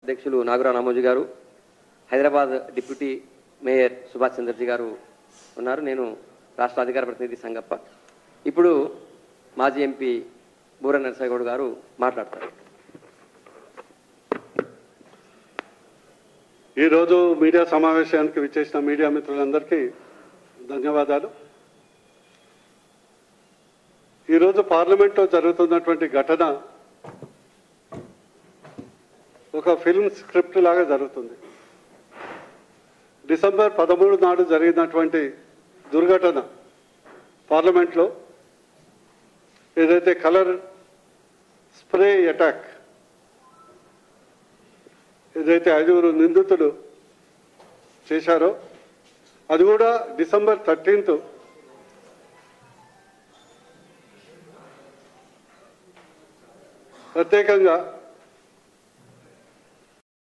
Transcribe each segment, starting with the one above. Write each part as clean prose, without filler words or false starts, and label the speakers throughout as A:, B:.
A: అధ్యక్షులు నాగరావు రామోజీ గారు, Hyderabad deputy mayor Subhash Chandraji గారు ఉన్నారు. నేను రాష్ట్ర అధికార ప్రతినిధి సంగప్ప. ఇప్పుడు మాజీ ఎంపీ బూర నరసయ్యగౌడ్ గారు మాట్లాడతారు.
B: ఈరోజు మీడియా సమావేశానికి విచ్చేసిన మీడియా మిత్రులందరికీ ధన్యవాదాలు. ఈరోజు పార్లమెంట్లో జరుగుతున్నటువంటి ఘటన ఒక ఫిల్మ్ స్క్రిప్ట్ లాగా జరుగుతుంది. డిసెంబర్ 13 నాడు జరిగినటువంటి దుర్ఘటన పార్లమెంట్లో ఏదైతే కలర్ స్ప్రే అటాక్ ఏదైతే 5 నిందితులు చేశారో అది కూడా డిసెంబర్ 13 ప్రత్యేకంగా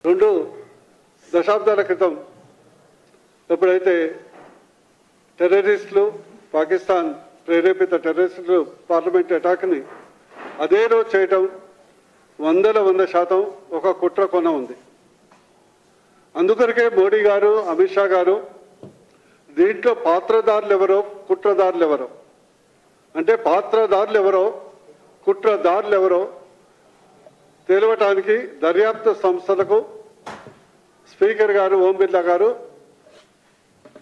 B: 2 దశాబ్దాల క్రితం ఎప్పుడైతే టెర్రరిస్టులు పాకిస్తాన్ ప్రేరేపిత టెర్రరిస్టులు పార్లమెంట్ అటాక్ని అదే రోజు చేయటం 100% ఒక కుట్ర కొన ఉంది. అందుకొరకే మోడీ గారు, అమిత్ షా గారు దీంట్లో పాత్రదారులు ఎవరో కుట్రదారులు ఎవరో, అంటే పాత్రదారులు ఎవరో కుట్రదారులు ఎవరో తేలవటానికి దర్యాప్తు సంస్థలకు స్పీకర్ గారు ఓం బిర్లా గారు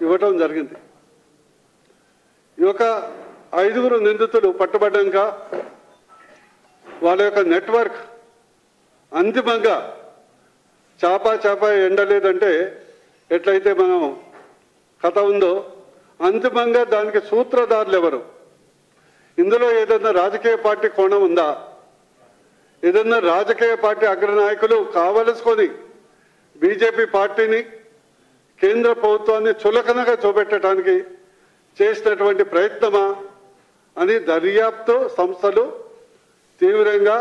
B: ఇవ్వటం జరిగింది. ఈ యొక్క 5 నిందితులు పట్టుబడ్డాక వాళ్ళ యొక్క నెట్వర్క్ అంతిమంగా చాప ఎండలేదంటే ఎట్లయితే మనం కథ ఉందో అంతిమంగా దానికి సూత్రధారులు ఎవరు, ఇందులో ఏదైనా రాజకీయ పార్టీ కోణం ఉందా, ఏదైనా రాజకీయ పార్టీ అగ్రనాయకులు కావలసుకొని బీజేపీ పార్టీని కేంద్ర ప్రభుత్వాన్ని చులకనగా చూపెట్టడానికి చేసినటువంటి ప్రయత్నమా అని దర్యాప్తు సంస్థలు తీవ్రంగా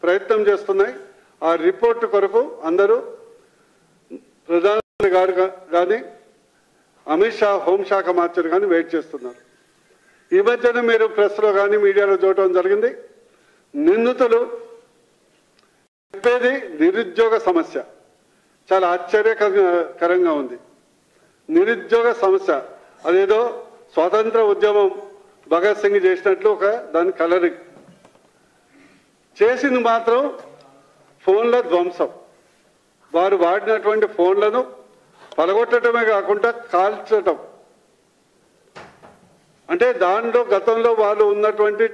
B: ప్రయత్నం చేస్తున్నాయి. ఆ రిపోర్టు కొరకు అందరూ ప్రధానమంత్రి గారు కానీ అమిత్ షా హోంశాఖ మంత్రి కానీ వెయిట్ చేస్తున్నారు. ఈ మధ్యన మీరు ప్రెస్లో కానీ మీడియాలో చూడటం జరిగింది. నిందితులు చెప్పేది నిరుద్యోగ సమస్య చాలా ఆశ్చర్యకరంగా ఉంది. నిరుద్యోగ సమస్య అదేదో స్వాతంత్ర ఉద్యమం భగత్ సింగ్ చేసినట్లు ఒక దాని కలరింగ్ చేసింది మాత్రం ఫోన్ల ధ్వంసం. వారు వాడినటువంటి ఫోన్లను పలగొట్టడమే కాకుండా కాల్చటం, అంటే దాంట్లో గతంలో వాళ్ళు ఉన్నటువంటి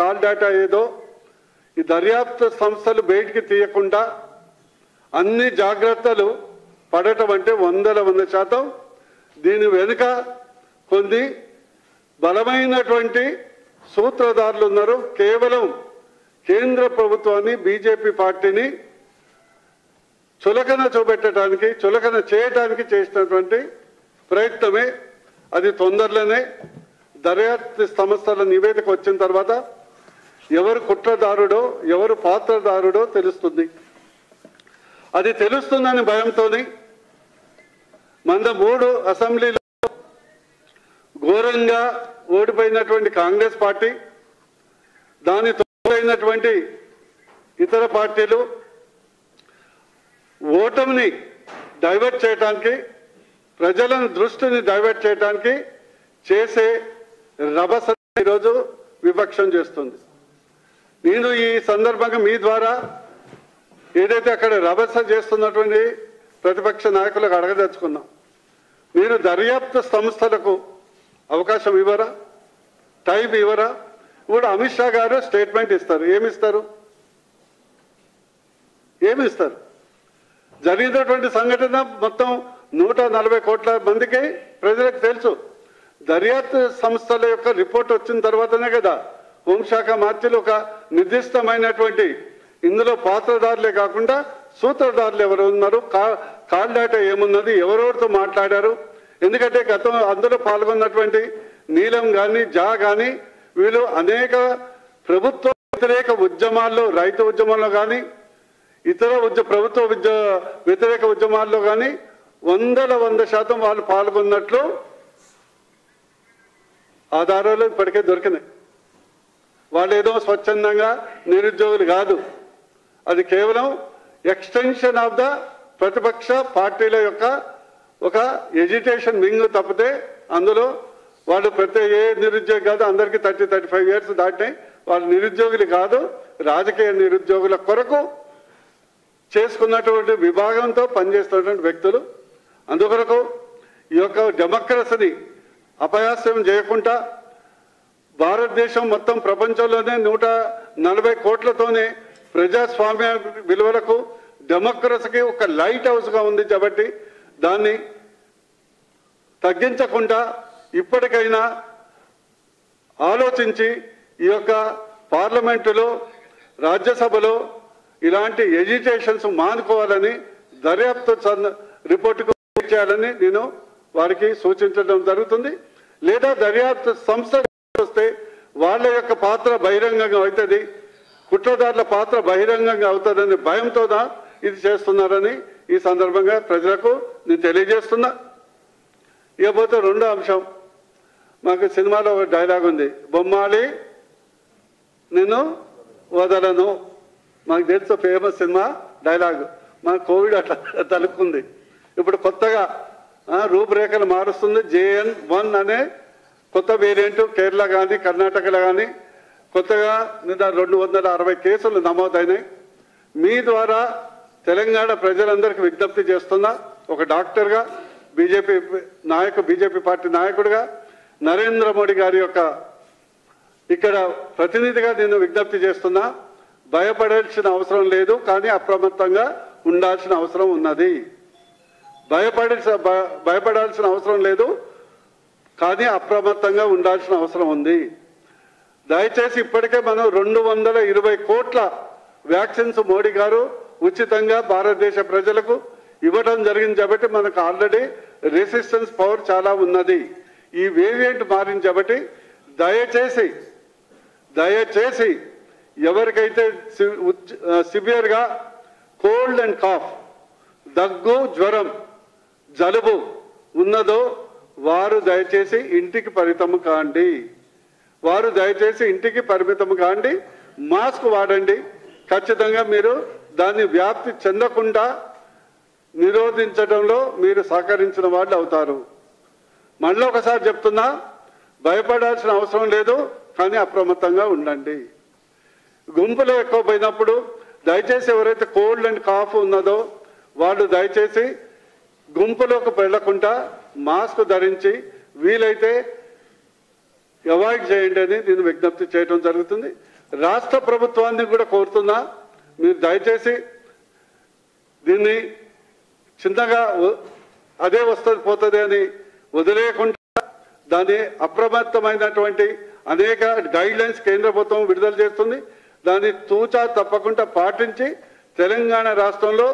B: కాల్ డేటా ఏదో ఈ దర్యాప్తు సంస్థలు బయటికి తీయకుండా అన్ని జాగ్రత్తలు పడటం అంటే 100% దీని వెనుక కొన్ని బలమైనటువంటి సూత్రధారులు ఉన్నారు. కేవలం కేంద్ర ప్రభుత్వాన్ని బీజేపీ పార్టీని చులకన చూపెట్టడానికి చులకన చేయడానికి చేసినటువంటి ప్రయత్నమే. అది తొందరలోనే దర్యాప్తు సంస్థల నివేదిక వచ్చిన తర్వాత ఎవరు కుట్రదారుడో ఎవరు పాత్రదారుడో తెలుస్తుంది. అది తెలుస్తుందని భయంతోని మన 3 అసెంబ్లీలో ఘోరంగా ఓడిపోయినటువంటి కాంగ్రెస్ పార్టీ, దాని తోడైనటువంటి ఇతర పార్టీలు ఓటమిని డైవర్ట్ చేయడానికి, ప్రజల దృష్టిని డైవర్ట్ చేయడానికి చేసే రభస ఈరోజు విపక్షం చేస్తుంది. నేను ఈ సందర్భంగా మీ ద్వారా ఏదైతే అక్కడ రభస చేస్తున్నటువంటి ప్రతిపక్ష నాయకులకు అడగదలుచుకున్నాం, మీరు దర్యాప్తు సంస్థలకు అవకాశం ఇవ్వరా, టైం ఇవ్వరా? ఇప్పుడు అమిత్ షా గారు స్టేట్మెంట్ ఇస్తారు. ఏమిస్తారు? జరిగినటువంటి సంఘటన మొత్తం 140 కోట్ల మందికి ప్రజలకు తెలుసు. దర్యాప్తు సంస్థల యొక్క రిపోర్ట్ వచ్చిన తర్వాతనే కదా హోంశాఖ మంత్రులు ఒక నిర్దిష్టమైనటువంటి ఇందులో పాత్రదారులే కాకుండా సూత్రధారులు ఎవరు ఉన్నారు, కాల్ డేటా ఏమున్నది, ఎవరెవరితో మాట్లాడారు. ఎందుకంటే అందులో పాల్గొన్నటువంటి నీలం కానీ జా కానీ వీళ్ళు అనేక ప్రభుత్వ వ్యతిరేక ఉద్యమాల్లో, రైతు ఉద్యమంలో కానీ ఇతర ప్రభుత్వ వ్యతిరేక ఉద్యమాల్లో కానీ 100% వాళ్ళు పాల్గొన్నట్లు ఆధారాలు ఇప్పటికే దొరికినాయి. వాళ్ళు ఏదో స్వచ్ఛందంగా నిరుద్యోగులు కాదు, అది కేవలం ఎక్స్టెన్షన్ ఆఫ్ ద ప్రతిపక్ష పార్టీల యొక్క ఒక ఎడ్యుకేషన్ వింగ్ తప్పితే అందులో వాళ్ళు ఏ నిరుద్యోగి కాదు, అందరికీ 30-35 ఇయర్స్ దాటినాయి, వాళ్ళు నిరుద్యోగులు కాదు, రాజకీయ నిరుద్యోగుల కొరకు చేసుకున్నటువంటి విభాగంతో పనిచేస్తున్నటువంటి వ్యక్తులు. అందుకొరకు ఈ యొక్క డెమోక్రసీని అపహాస్యం చేయకుండా భారతదేశం మొత్తం ప్రపంచంలోనే 140 కోట్లతోనే ప్రజాస్వామ్య విలువలకు డెమోక్రసీకి ఒక లైట్ హౌస్గా ఉంది కాబట్టి దాన్ని తగ్గించకుండా ఇప్పటికైనా ఆలోచించి ఈ యొక్క పార్లమెంటులో రాజ్యసభలో ఇలాంటి ఎజిటేషన్స్ మానుకోవాలని దర్యాప్తు రిపోర్టుకు చేయాలని నేను వారికి సూచించడం జరుగుతుంది. లేదా దర్యాప్తు సంస్థ వస్తే వాళ్ళ యొక్క పాత్ర బహిరంగంగా అవుతుంది, కుట్రదారుల పాత్ర బహిరంగంగా అవుతుందనే భయంతో ఇది చేస్తున్నారని ఈ సందర్భంగా ప్రజలకు నేను తెలియజేస్తున్నా. ఇకపోతే రెండో అంశం, మాకు సినిమాలో ఒక డైలాగ్ ఉంది, బొమ్మాలి నేను వదలను. మాకు తెలుసు ఫేమస్ సినిమా డైలాగ్. మన కోవిడ్ అట్లా తలుపుకుంది. ఇప్పుడు కొత్తగా రూపురేఖలు మారుస్తుంది. JN1 అనే కొత్త వేరియంట్ కేరళ కానీ కర్ణాటకలో కానీ కొత్తగా 260 కేసులు నమోదైనాయి. మీ ద్వారా తెలంగాణ ప్రజలందరికీ విజ్ఞప్తి చేస్తున్నా, ఒక డాక్టర్గా, బీజేపీ పార్టీ నాయకుడిగా, నరేంద్ర మోడీ గారి యొక్క ఇక్కడ ప్రతినిధిగా నేను విజ్ఞప్తి చేస్తున్నా, భయపడాల్సిన అవసరం లేదు, కానీ అప్రమత్తంగా ఉండాల్సిన అవసరం ఉన్నది. భయపడాల్సిన అవసరం లేదు, కానీ అప్రమత్తంగా ఉండాల్సిన అవసరం ఉంది. దయచేసి ఇప్పటికే మనం 220 కోట్ల వ్యాక్సిన్స్ మోడీ గారు ఉచితంగా భారతదేశ ప్రజలకు ఇవ్వడం జరిగింది కాబట్టి మనకు ఆల్రెడీ రెసిస్టెన్స్ పవర్ చాలా ఉన్నది. ఈ వేరియంట్ మారింది కాబట్టి దయచేసి ఎవరికైతే సివియర్గా కోల్డ్ అండ్ కాఫ్, దగ్గు, జ్వరం, జలుబు ఉన్నదో వారు దయచేసి ఇంటికి పరిమితం కాండి. మాస్క్ వాడండి. ఖచ్చితంగా మీరు దాన్ని వ్యాప్తి చెందకుండా నిరోధించడంలో మీరు సహకరించిన వాళ్ళు అవుతారు. మళ్ళీ ఒకసారి చెప్తున్నా, భయపడాల్సిన అవసరం లేదు, కానీ అప్రమత్తంగా ఉండండి. గుంపులో ఎక్కువ పోయినప్పుడు దయచేసి ఎవరైతే కోల్డ్ అండ్ కాఫ్ ఉన్నదో వాళ్ళు దయచేసి గుంపులోకి వెళ్లకుండా మాస్క్ ధరించి వీలైతే అవాయిడ్ చేయండి అని నేను విజ్ఞప్తి చేయడం జరుగుతుంది. రాష్ట్ర ప్రభుత్వాన్ని కూడా కోరుతున్నా, మీరు దయచేసి దీన్ని చిన్నగా అదే వస్తుంది పోతుంది అని వదిలేయకుండా దాని అప్రమత్తమైనటువంటి అనేక గైడ్లైన్స్ కేంద్ర ప్రభుత్వం విడుదల చేస్తుంది. దాన్ని తూచా తప్పకుండా పాటించి తెలంగాణ రాష్ట్రంలో,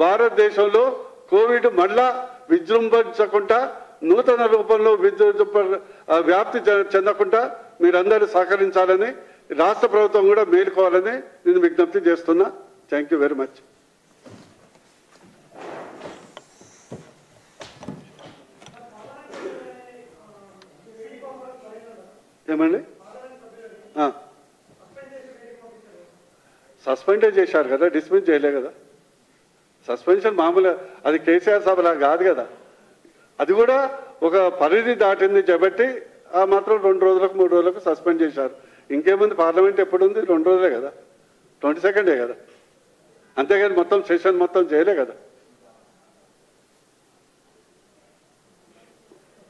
B: భారతదేశంలో కోవిడ్ మళ్ళా విజృంభించకుండా, నూతన రూపంలో వ్యాప్తి చెందకుండా మీరందరూ సహకరించాలని, రాష్ట్ర ప్రభుత్వం కూడా మేలుకోవాలని నేను విజ్ఞప్తి చేస్తున్నా. Thank you very much. ఏమండి, సస్పెండే చేశారు కదా, డిస్మిస్ చేయలే కదా. సస్పెన్షన్ మామూలు, అది కేసీఆర్ సభలా కాదు కదా. అది కూడా ఒక పరిధి దాటింది కాబట్టి ఆ మాత్రం 2 రోజులకు 3 రోజులకు సస్పెండ్ చేశారు. ఇంకేముంది, పార్లమెంట్ ఎప్పుడుంది? 2 రోజులే కదా, 22nd కదా. అంతేగాని మొత్తం సెషన్ మొత్తం చేయలే కదా.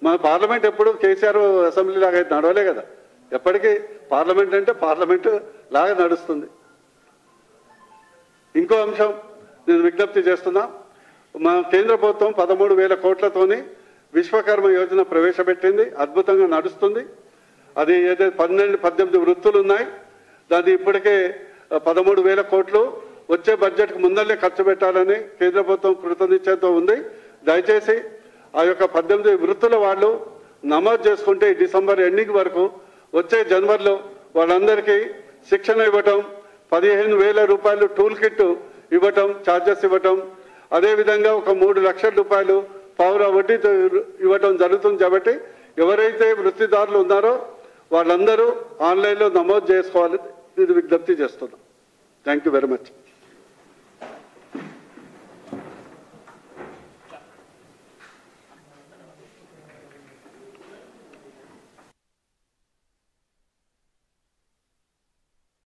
B: మన పార్లమెంట్ ఎప్పుడు కేసీఆర్ అసెంబ్లీ లాగా అయితే నడవలే కదా. ఎప్పటికీ పార్లమెంట్ అంటే పార్లమెంట్ లాగా నడుస్తుంది. ఇంకో అంశం నేను విజ్ఞప్తి చేస్తున్నా, మా కేంద్ర ప్రభుత్వం 13,000 కోట్లతోని విశ్వకర్మ యోజన ప్రవేశపెట్టింది. అద్భుతంగా నడుస్తుంది. అది ఏదైతే 18 వృత్తులు ఉన్నాయి, దాన్ని ఇప్పటికే 13,000 కోట్లు వచ్చే బడ్జెట్కు ముందల్లే ఖర్చు పెట్టాలని కేంద్ర ప్రభుత్వం కృతనిశ్చయంతో ఉంది. దయచేసి ఆ యొక్క 18 వృత్తుల వాళ్ళు నమోదు చేసుకుంటే డిసెంబర్ ఎండింగ్ వరకు, వచ్చే జనవరిలో వాళ్ళందరికీ శిక్షణ ఇవ్వటం, 15,000 రూపాయలు టూల్ కిట్ ఇవ్వటం, ఛార్జెస్ ఇవ్వటం, అదేవిధంగా ఒక 3 లక్షల రూపాయలు పౌర వడ్డీతో ఇవ్వటం జరుగుతుంది. కాబట్టి ఎవరైతే వృత్తిదారులు ఉన్నారో వాళ్ళందరూ ఆన్లైన్లో నమోదు చేసుకోవాలని నేను విజ్ఞప్తి చేస్తున్నాను. Thank you very much.